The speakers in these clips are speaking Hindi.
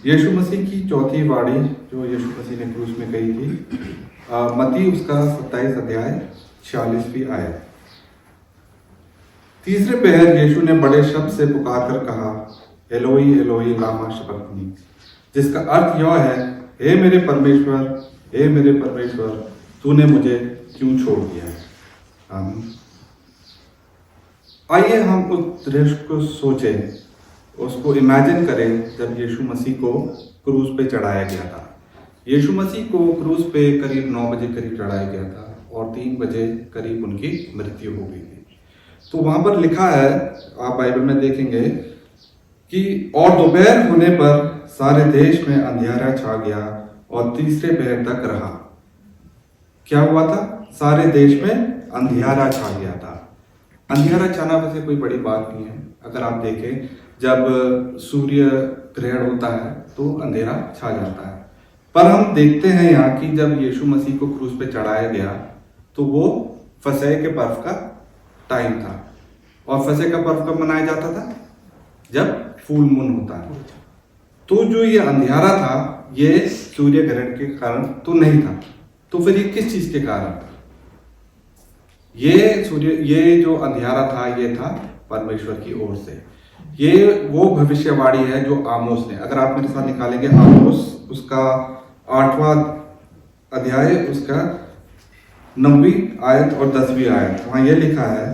यीशु मसीह की चौथी वाणी जो यीशु मसीह ने क्रूस में कही थी, मत्ती उसका 27 अध्याय 46वीं आयत। तीसरे पहर यीशु ने बड़े शब्द से पुकार कर कहा, एलोई एलोई लामा शबक्तनी, जिसका अर्थ यह है, हे मेरे परमेश्वर, हे मेरे परमेश्वर, तूने मुझे क्यों छोड़ दिया है। आमीन। आइए हम उस दृश्य को सोचें, उसको इमेजिन करें जब यीशु मसीह को क्रूस पे चढ़ाया गया था। यीशु मसीह को क्रूस पे करीब 9 बजे करीब चढ़ाया गया था और 3 बजे करीब उनकी मृत्यु हो गई थी। तो वहां पर लिखा है, आप बाइबल में देखेंगे कि और दोपहर होने पर सारे देश में अंधियारा छा गया और तीसरे पहर तक रहा। क्या हुआ था? सारे देश में अंधियारा छा गया था। अंधियारा छाना वैसे कोई बड़ी बात नहीं है। अगर आप देखें, जब सूर्य ग्रहण होता है तो अंधेरा छा जाता है। पर हम देखते हैं यहाँ कि जब यीशु मसीह को क्रूस पे चढ़ाया गया तो वो फसह के पर्व का टाइम था। और फसह का पर्व कब मनाया जाता था? जब फुल मून होता है। तो जो ये अंधियारा था, ये सूर्य ग्रहण के कारण तो नहीं था। तो फिर ये किस चीज के कारण था? ये जो अंधियारा था, ये था परमेश्वर की ओर से। ये वो भविष्यवाणी है जो आमोस ने, अगर आप मेरे साथ निकालेंगे आमोस उसका 8वां अध्याय, उसका 9वीं आयत और 10वीं आयत, वहां ये लिखा है,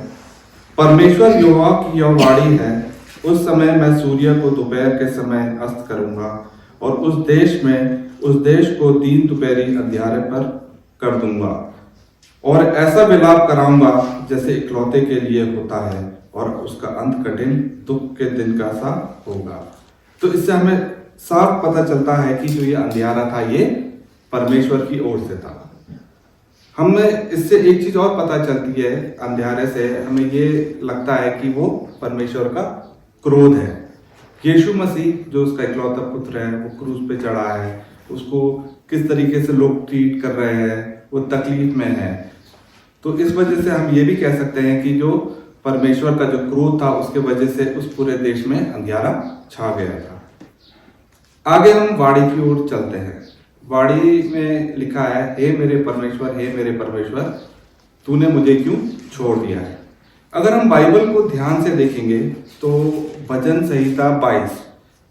परमेश्वर यहोवा की यह वाणी है, उस समय मैं सूर्य को दोपहर के समय अस्त करूंगा और उस देश को दिन दोपहरी अंधियारे पर कर दूंगा और ऐसा विलाप कराऊंगा जैसे इकलौते के लिए होता है और उसका अंत कठिन दुख के दिन का सा होगा। तो इससे हमें साफ पता चलता है कि जो ये अंधियारा था, ये परमेश्वर की ओर से था। हमें इससे एक चीज और पता चलती है, अंधियारे से हमें ये लगता है कि वो परमेश्वर का क्रोध है। यीशु मसीह जो उसका इकलौता पुत्र है, वो क्रूस पे चढ़ा है, उसको किस तरीके से लोग ट्रीट कर रहे हैं, वो तकलीफ में है। तो इस वजह से हम ये भी कह सकते हैं कि जो परमेश्वर का जो क्रोध था, उसके वजह से उस पूरे देश में अंधियारा छा गया था। आगे हम वाणी की ओर चलते हैं। वाणी में लिखा है, हे मेरे परमेश्वर, हे मेरे परमेश्वर, तूने मुझे क्यों छोड़ दिया है। अगर हम बाइबल को ध्यान से देखेंगे तो भजन संहिता 22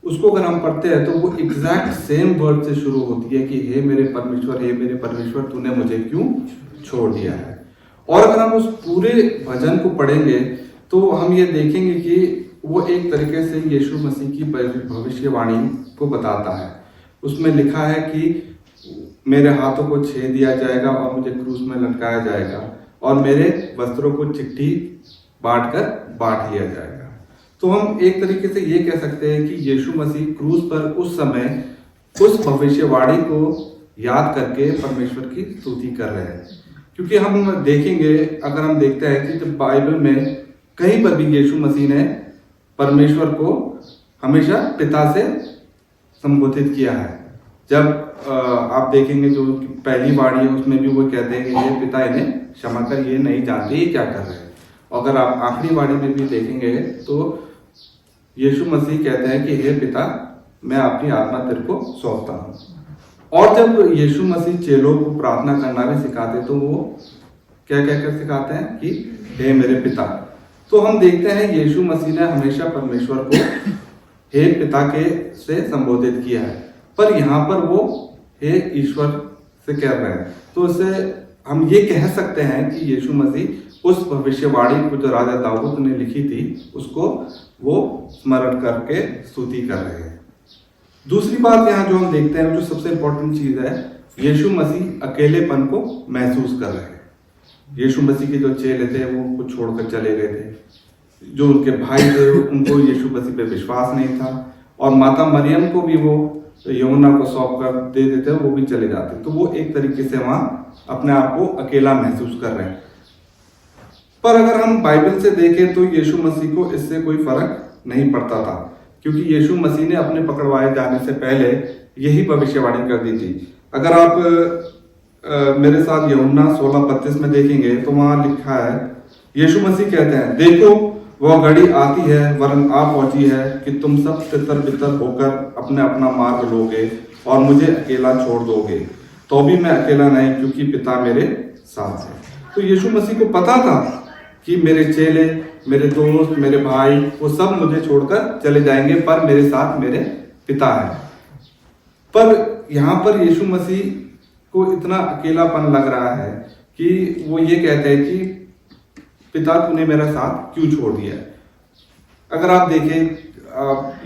उसको अगर हम पढ़ते हैं तो वो एग्जैक्ट सेम वर्ड से शुरू होती है कि हे मेरे परमेश्वर, हे मेरे परमेश्वर, तूने मुझे क्यों छोड़ दिया है। और अगर हम उस पूरे भजन को पढ़ेंगे तो हम ये देखेंगे कि वो एक तरीके से यीशु मसीह की भविष्यवाणी को बताता है। उसमें लिखा है कि मेरे हाथों को छेद दिया जाएगा और मुझे क्रूस में लटकाया जाएगा और मेरे वस्त्रों को चिट्ठी बांट लिया जाएगा। तो हम एक तरीके से ये कह सकते हैं कि यीशु मसीह क्रूस पर उस समय उस भविष्यवाणी को याद करके परमेश्वर की स्तुति कर रहे हैं। क्योंकि हम देखेंगे, अगर हम देखते हैं कि जब बाइबल में कहीं पर भी यीशु मसीह ने परमेश्वर को हमेशा पिता से संबोधित किया है। जब आप देखेंगे जो पहली वाणी है उसमें भी वो कहते हैं कि ये पिता इन्हें क्षमा कर, ये नहीं जानते ये क्या कर रहे हैं। अगर आप आखिरी वाणी में भी देखेंगे तो यीशु मसीह कहते हैं कि हे पिता, मैं अपनी आत्मा तेरे को सौंपता हूँ। और जब यीशु मसीह चेलों को प्रार्थना करना भी सिखाते तो वो क्या कहकर सिखाते हैं कि हे मेरे पिता। तो हम देखते हैं यीशु मसीह ने हमेशा परमेश्वर को हे पिता के से संबोधित किया है, पर यहाँ पर वो हे ईश्वर से कह रहे हैं। तो इससे हम ये कह सकते हैं कि यीशु मसीह उस भविष्यवाणी को जो राजा दाऊद ने लिखी थी उसको वो स्मरण करके स्तुति कर रहे हैं। दूसरी बात यहाँ जो हम देखते हैं, जो सबसे इंपॉर्टेंट चीज है, यीशु मसीह अकेलेपन को महसूस कर रहे हैं। यीशु मसीह के जो चेले थे वो उनको छोड़कर चले गए थे। जो उनके भाई थे उनको यीशु मसीह पे विश्वास नहीं था और माता मरियम को भी वो यमुना को सौंप कर दे देते, वो भी चले जाते। तो वो एक तरीके से वहां अपने आप को अकेला महसूस कर रहे हैं। पर अगर हम बाइबल से देखें तो यीशु मसीह को इससे कोई फर्क नहीं पड़ता था, क्योंकि यीशु मसीह ने अपने पकड़वाए जाने से पहले यही भविष्यवाणी कर दी थी। अगर आप मेरे साथ यूहन्ना 16:32 में देखेंगे तो वहां लिखा है, यीशु मसीह कहते हैं, देखो वह घड़ी आती है वरन आ पहुंची है कि तुम सब तितर बितर होकर अपने अपना मार्ग लोगे और मुझे अकेला छोड़ दोगे, तो भी मैं अकेला नहीं, क्योंकि पिता मेरे साथ है। तो यीशु मसीह को पता था कि मेरे चेले, मेरे दोस्त, मेरे भाई, वो सब मुझे छोड़कर चले जाएंगे, पर मेरे साथ मेरे पिता है। पर यहाँ पर यीशु मसीह को इतना अकेलापन लग रहा है कि वो ये कहते हैं कि पिता तूने मेरा साथ क्यों छोड़ दिया है। अगर आप देखें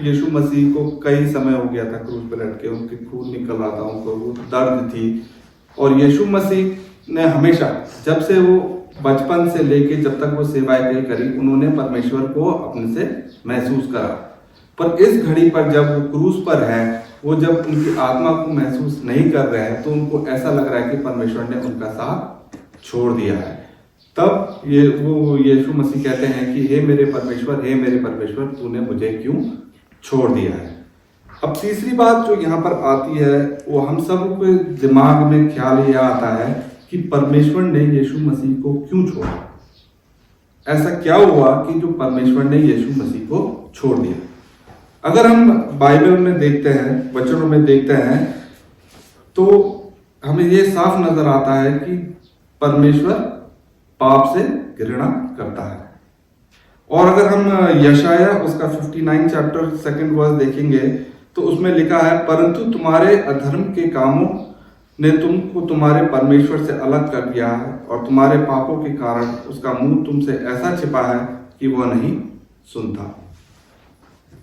यीशु मसीह को कई समय हो गया था क्रूस पर लटके, उनके खून निकल रहा था, उनको वो दर्द थी, और यीशु मसीह ने हमेशा, जब से वो बचपन से लेके जब तक वो सेवाएं करी, उन्होंने परमेश्वर को अपने से महसूस करा। पर इस घड़ी पर जब वो क्रूस पर है, वो जब उनकी आत्मा को महसूस नहीं कर रहे हैं, तो उनको ऐसा लग रहा है कि परमेश्वर ने उनका साथ छोड़ दिया है। तब वो यीशु मसीह कहते हैं कि हे मेरे परमेश्वर, तूने मुझे क्यों छोड़ दिया है। अब तीसरी बात जो यहाँ पर आती है, वो हम सब के दिमाग में ख्याल ये आता है कि परमेश्वर ने यीशु मसीह को क्यों छोड़ा। ऐसा क्या हुआ कि जो परमेश्वर ने यीशु मसीह को छोड़ दिया। अगर हम बाइबल में देखते हैं, वचनों में देखते हैं, तो हमें ये साफ नजर आता है कि परमेश्वर पाप से घृणा करता है। और अगर हम यशाया उसका 59 चैप्टर 2 वर्स देखेंगे, तो उसमें लिखा है, परंतु तुम्हारे अधर्म के कामों ने तुमको तुम्हारे परमेश्वर से अलग कर दिया है, और तुम्हारे पापों के कारण उसका मुंह तुमसे ऐसा छिपा है कि वह नहीं सुनता।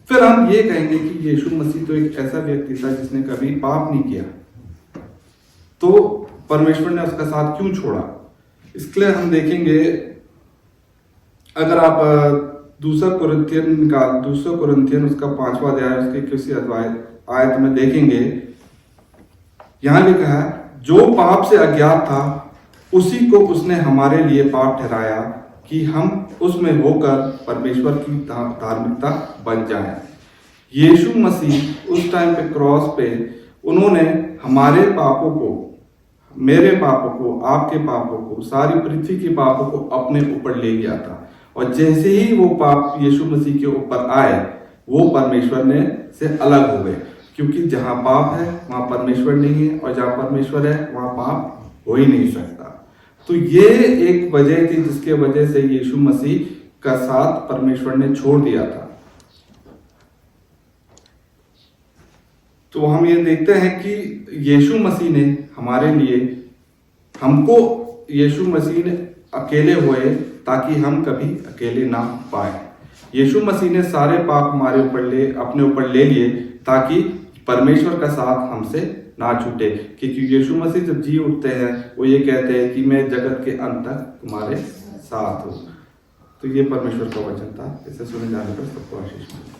फिर हम ये कहेंगे कि यीशु मसीह तो एक ऐसा व्यक्ति था जिसने कभी पाप नहीं किया, तो परमेश्वर ने उसका साथ क्यों छोड़ा। इसके लिए हम देखेंगे, अगर आप दूसरा कुरिन्थियन उसका 5वां अध्याय उसके 21 आयत में देखेंगे, यहां लिखा है, जो पाप से अज्ञात था उसी को उसने हमारे लिए पाप ठहराया कि हम उसमें होकर परमेश्वर की धार्मिकता बन जाएं। यीशु मसीह उस टाइम पे क्रॉस पे उन्होंने हमारे पापों को, मेरे पापों को, आपके पापों को, सारी पृथ्वी के पापों को अपने ऊपर ले लिया था। और जैसे ही वो पाप यीशु मसीह के ऊपर आए, वो परमेश्वर ने से अलग हो गए, क्योंकि जहां पाप है वहां परमेश्वर नहीं है, और जहां परमेश्वर है वहां पाप हो ही नहीं सकता। तो ये एक वजह थी जिसके वजह से यीशु मसीह का साथ परमेश्वर ने छोड़ दिया था। तो हम ये देखते हैं कि यीशु मसीह ने हमारे लिए, हमको यीशु मसीह ने अकेले हुए ताकि हम कभी अकेले ना पाए। यीशु मसीह ने सारे पाप हमारे ऊपर अपने ऊपर ले लिए ताकि परमेश्वर का साथ हमसे ना छूटे। क्योंकि यीशु मसीह जब जी उठते हैं, वो ये कहते हैं कि मैं जगत के अंत तक तुम्हारे साथ हूँ। तो ये परमेश्वर का वचन था। इसे सुने जाने पर सबको आशीष मिले।